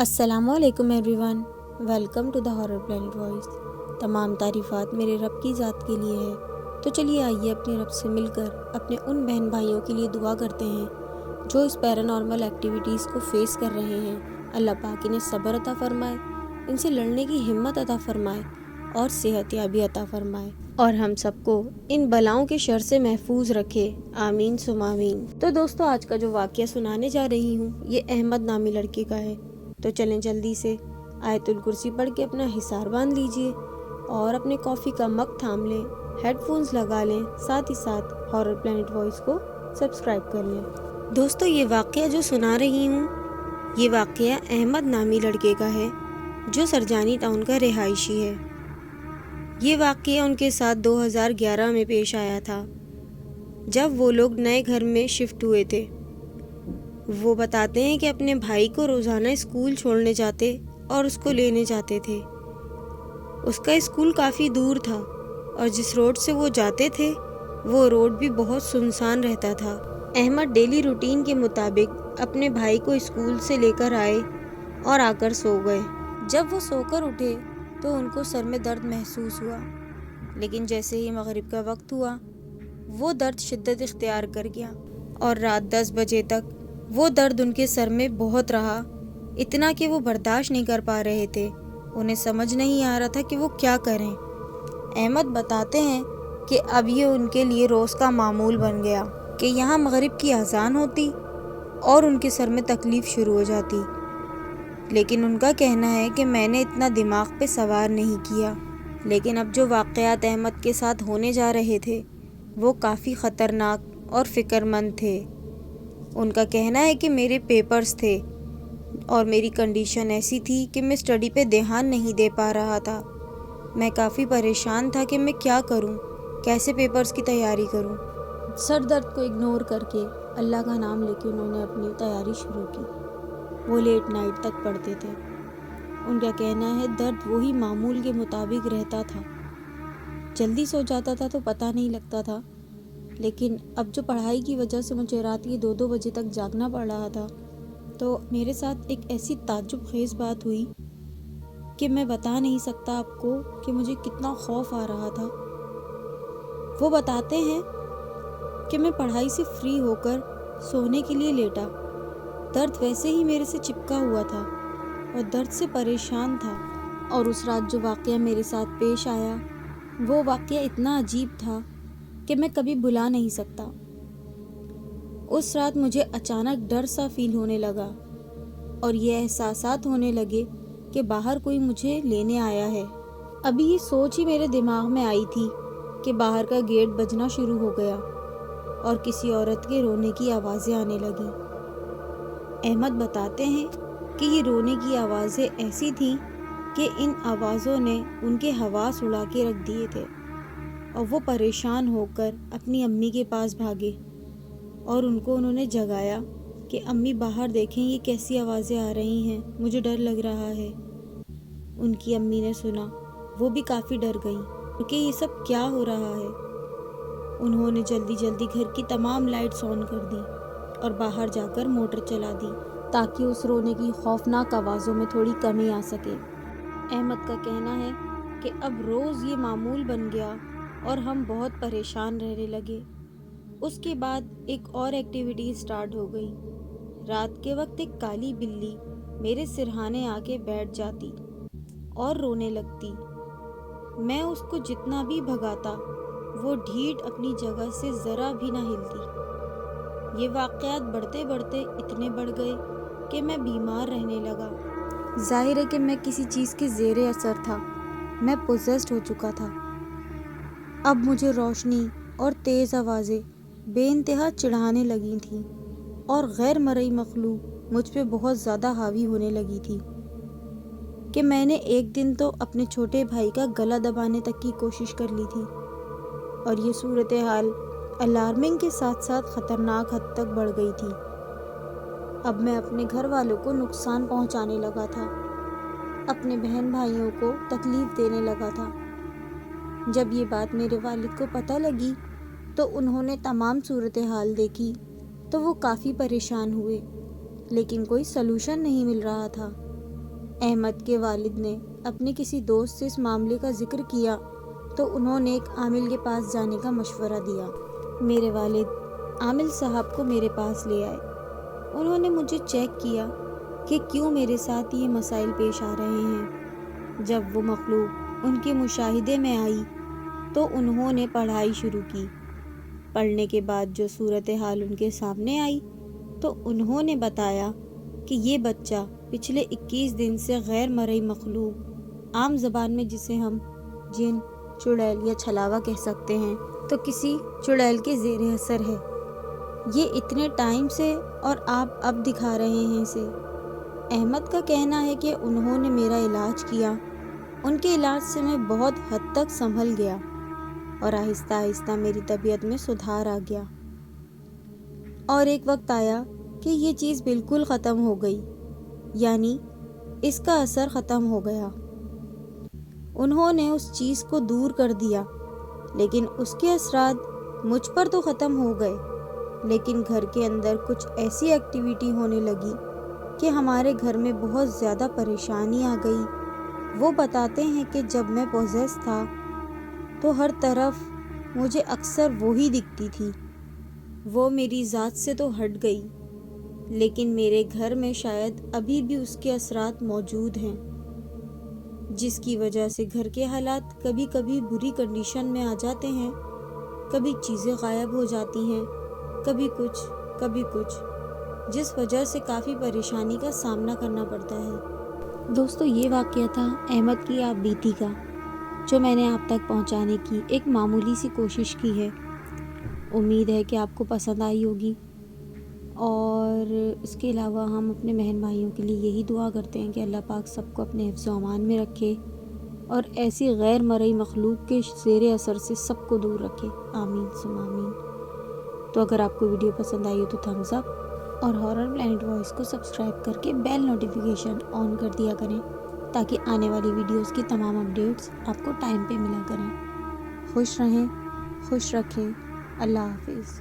السلام علیکم everyone, welcome to the horror planet voice. تمام تعریفات میرے رب کی ذات کے لیے ہے، تو چلیے آئیے اپنے رب سے مل کر اپنے ان بہن بھائیوں کے لیے دعا کرتے ہیں جو اس پیرانارمل ایکٹیویٹیز کو فیس کر رہے ہیں۔ اللہ پاک انہیں صبر عطا فرمائے، ان سے لڑنے کی ہمت عطا فرمائے اور صحت یابی عطا فرمائے، اور ہم سب کو ان بلاؤں کے شر سے محفوظ رکھے، آمین ثم آمین۔ تو دوستو، آج کا جو واقعہ سنانے جا رہی ہوں یہ احمد نامی لڑکے کا ہے۔ تو چلیں جلدی سے آیت الکرسی پڑھ کے اپنا حصار باندھ لیجئے اور اپنے کافی کا مگ تھام لیں، ہیڈ فونز لگا لیں، ساتھ ہی ساتھ ہارر پلینٹ وائس کو سبسکرائب کر لیں۔ دوستو، یہ واقعہ جو سنا رہی ہوں یہ واقعہ احمد نامی لڑکے کا ہے جو سرجانی ٹاؤن کا رہائشی ہے۔ یہ واقعہ ان کے ساتھ 2011 میں پیش آیا تھا جب وہ لوگ نئے گھر میں شفٹ ہوئے تھے۔ وہ بتاتے ہیں کہ اپنے بھائی کو روزانہ اسکول چھوڑنے جاتے اور اس کو لینے جاتے تھے۔ اس کا اسکول کافی دور تھا اور جس روڈ سے وہ جاتے تھے وہ روڈ بھی بہت سنسان رہتا تھا۔ احمد ڈیلی روٹین کے مطابق اپنے بھائی کو اسکول سے لے کر آئے اور آ کر سو گئے۔ جب وہ سو کر اٹھے تو ان کو سر میں درد محسوس ہوا، لیکن جیسے ہی مغرب کا وقت ہوا وہ درد شدت اختیار کر گیا اور رات 10 بجے تک وہ درد ان کے سر میں بہت رہا، اتنا کہ وہ برداشت نہیں کر پا رہے تھے۔ انہیں سمجھ نہیں آ رہا تھا کہ وہ کیا کریں۔ احمد بتاتے ہیں کہ اب یہ ان کے لیے روز کا معمول بن گیا کہ یہاں مغرب کی اذان ہوتی اور ان کے سر میں تکلیف شروع ہو جاتی، لیکن ان کا کہنا ہے کہ میں نے اتنا دماغ پہ سوار نہیں کیا۔ لیکن اب جو واقعات احمد کے ساتھ ہونے جا رہے تھے وہ کافی خطرناک اور فکر مند تھے۔ ان کا کہنا ہے کہ میرے پیپرز تھے اور میری کنڈیشن ایسی تھی کہ میں اسٹڈی پہ دھیان نہیں دے پا رہا تھا۔ میں کافی پریشان تھا کہ میں کیا کروں، کیسے پیپرز کی تیاری کروں۔ سر درد کو اگنور کر کے اللہ کا نام لے کے انہوں نے اپنی تیاری شروع کی۔ وہ لیٹ نائٹ تک پڑھتے تھے۔ ان کا کہنا ہے درد وہی معمول کے مطابق رہتا تھا، جلدی سو جاتا تھا تو پتہ نہیں لگتا تھا، لیکن اب جو پڑھائی کی وجہ سے مجھے رات کے 2 بجے تک جاگنا پڑ رہا تھا تو میرے ساتھ ایک ایسی تعجب خیز بات ہوئی کہ میں بتا نہیں سکتا آپ کو کہ مجھے کتنا خوف آ رہا تھا۔ وہ بتاتے ہیں کہ میں پڑھائی سے فری ہو کر سونے کے لیے لیٹا، درد ویسے ہی میرے سے چپکا ہوا تھا اور درد سے پریشان تھا، اور اس رات جو واقعہ میرے ساتھ پیش آیا وہ واقعہ اتنا عجیب تھا کہ میں کبھی بھلا نہیں سکتا۔ اس رات مجھے اچانک ڈر سا فیل ہونے لگا اور یہ احساسات ہونے لگے کہ باہر کوئی مجھے لینے آیا ہے۔ ابھی یہ سوچ ہی میرے دماغ میں آئی تھی کہ باہر کا گیٹ بجنا شروع ہو گیا اور کسی عورت کے رونے کی آوازیں آنے لگیں۔ احمد بتاتے ہیں کہ یہ رونے کی آوازیں ایسی تھیں کہ ان آوازوں نے ان کے حواس اڑا کے رکھ دیے تھے، اور وہ پریشان ہو کر اپنی امی کے پاس بھاگے اور ان کو انہوں نے جگایا کہ امی باہر دیکھیں یہ کیسی آوازیں آ رہی ہیں، مجھے ڈر لگ رہا ہے۔ ان کی امی نے سنا، وہ بھی کافی ڈر گئیں کہ یہ سب کیا ہو رہا ہے۔ انہوں نے جلدی جلدی گھر کی تمام لائٹس آن کر دی اور باہر جا کر موٹر چلا دی تاکہ اس رونے کی خوفناک آوازوں میں تھوڑی کمی آ سکے۔ احمد کا کہنا ہے کہ اب روز یہ معمول بن گیا اور ہم بہت پریشان رہنے لگے۔ اس کے بعد ایک اور ایکٹیویٹی سٹارٹ ہو گئی۔ رات کے وقت ایک کالی بلی میرے سرہانے آ کے بیٹھ جاتی اور رونے لگتی۔ میں اس کو جتنا بھی بھگاتا وہ ڈھیٹ اپنی جگہ سے ذرا بھی نہ ہلتی۔ یہ واقعات بڑھتے بڑھتے اتنے بڑھ گئے کہ میں بیمار رہنے لگا۔ ظاہر ہے کہ میں کسی چیز کے زیر اثر تھا، میں پوزیسڈ ہو چکا تھا۔ اب مجھے روشنی اور تیز آوازیں بے انتہا چڑھانے لگی تھیں اور غیر مرئی مخلوق مجھ پہ بہت زیادہ حاوی ہونے لگی تھی کہ میں نے ایک دن تو اپنے چھوٹے بھائی کا گلا دبانے تک کی کوشش کر لی تھی، اور یہ صورتحال الارمنگ کے ساتھ ساتھ خطرناک حد تک بڑھ گئی تھی۔ اب میں اپنے گھر والوں کو نقصان پہنچانے لگا تھا، اپنے بہن بھائیوں کو تکلیف دینے لگا تھا۔ جب یہ بات میرے والد کو پتہ لگی تو انہوں نے تمام صورتحال دیکھی تو وہ کافی پریشان ہوئے، لیکن کوئی سلوشن نہیں مل رہا تھا۔ احمد کے والد نے اپنے کسی دوست سے اس معاملے کا ذکر کیا تو انہوں نے ایک عامل کے پاس جانے کا مشورہ دیا۔ میرے والد عامل صاحب کو میرے پاس لے آئے۔ انہوں نے مجھے چیک کیا کہ کیوں میرے ساتھ یہ مسائل پیش آ رہے ہیں۔ جب وہ مخلوق ان کے مشاہدے میں آئی تو انہوں نے پڑھائی شروع کی۔ پڑھنے کے بعد جو صورتحال ان کے سامنے آئی تو انہوں نے بتایا کہ یہ بچہ پچھلے 21 دن سے غیر مرئی مخلوق، عام زبان میں جسے ہم جن، چڑیل یا چھلاوا کہہ سکتے ہیں، تو کسی چڑیل کے زیر اثر ہے۔ یہ اتنے ٹائم سے اور آپ اب دکھا رہے ہیں اسے۔ احمد کا کہنا ہے کہ انہوں نے میرا علاج کیا۔ ان کے علاج سے میں بہت حد تک سنبھل گیا اور آہستہ آہستہ میری طبیعت میں سدھار آ گیا، اور ایک وقت آیا کہ یہ چیز بالکل ختم ہو گئی، یعنی اس کا اثر ختم ہو گیا۔ انہوں نے اس چیز کو دور کر دیا، لیکن اس کے اثرات مجھ پر تو ختم ہو گئے، لیکن گھر کے اندر کچھ ایسی ایکٹیویٹی ہونے لگی کہ ہمارے گھر میں بہت زیادہ پریشانی آ گئی۔ وہ بتاتے ہیں کہ جب میں پوزیس تھا تو ہر طرف مجھے اکثر وہی دکھتی تھی۔ وہ میری ذات سے تو ہٹ گئی، لیکن میرے گھر میں شاید ابھی بھی اس کے اثرات موجود ہیں، جس کی وجہ سے گھر کے حالات کبھی کبھی بری کنڈیشن میں آ جاتے ہیں، کبھی چیزیں غائب ہو جاتی ہیں، کبھی کچھ، جس وجہ سے کافی پریشانی کا سامنا کرنا پڑتا ہے۔ دوستو، یہ واقعہ تھا احمد کی آپ بیتی کا، جو میں نے آپ تک پہنچانے کی ایک معمولی سی کوشش کی ہے۔ امید ہے کہ آپ کو پسند آئی ہوگی، اور اس کے علاوہ ہم اپنے بہن بھائیوں کے لیے یہی دعا کرتے ہیں کہ اللہ پاک سب کو اپنے حفظ و امان میں رکھے اور ایسی غیر مرئی مخلوق کے زیر اثر سے سب کو دور رکھے، آمین ثم آمین۔ تو اگر آپ کو ویڈیو پسند آئی ہو تو تھمز اپ، اور ہارر پلینٹ وائس کو سبسکرائب کر کے بیل نوٹیفیکیشن آن کر دیا کریں تاکہ آنے والی ویڈیوز کی تمام اپڈیٹس آپ کو ٹائم پہ ملا کریں۔ خوش رہیں، خوش رکھیں، اللہ حافظ۔